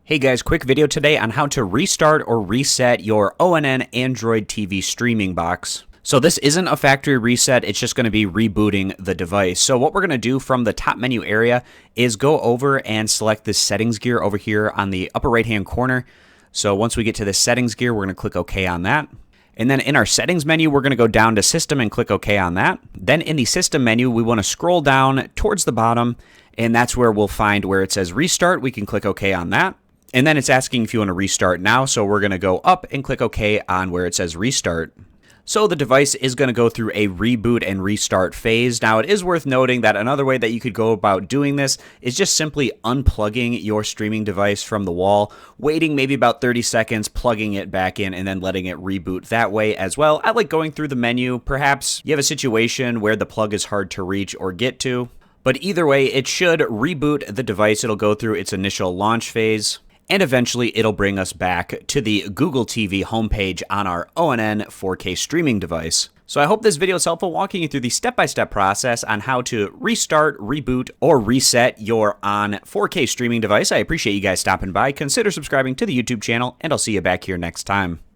Hey guys, quick video today on how to restart or reset your ONN Android TV streaming box. So this isn't a factory reset, it's just going to be rebooting the device. So what we're going to do from the top menu area is go over and select this settings gear over here on the upper right hand corner. So once we get to the settings gear, we're going to click OK on that. And then in our settings menu, we're going to go down to system and click OK on that. Then in the system menu, we want to scroll down towards the bottom, and that's where we'll find where it says restart. We can click OK on that. And then it's asking if you want to restart now, so we're going to go up and click OK on where it says restart. So the device is going to go through a reboot and restart phase. Now it is worth noting that another way that you could go about doing this is just simply unplugging your streaming device from the wall, waiting maybe about 30 seconds, plugging it back in, and then letting it reboot that way as well. I like going through the menu. Perhaps you have a situation where the plug is hard to reach or get to. But either way, it should reboot the device. It'll go through its initial launch phase. And eventually it'll bring us back to the Google TV homepage on our ONN 4K streaming device. So I hope this video is helpful walking you through the step-by-step process on how to restart, reboot, or reset your ONN 4K streaming device. I appreciate you guys stopping by. Consider subscribing to the YouTube channel, and I'll see you back here next time.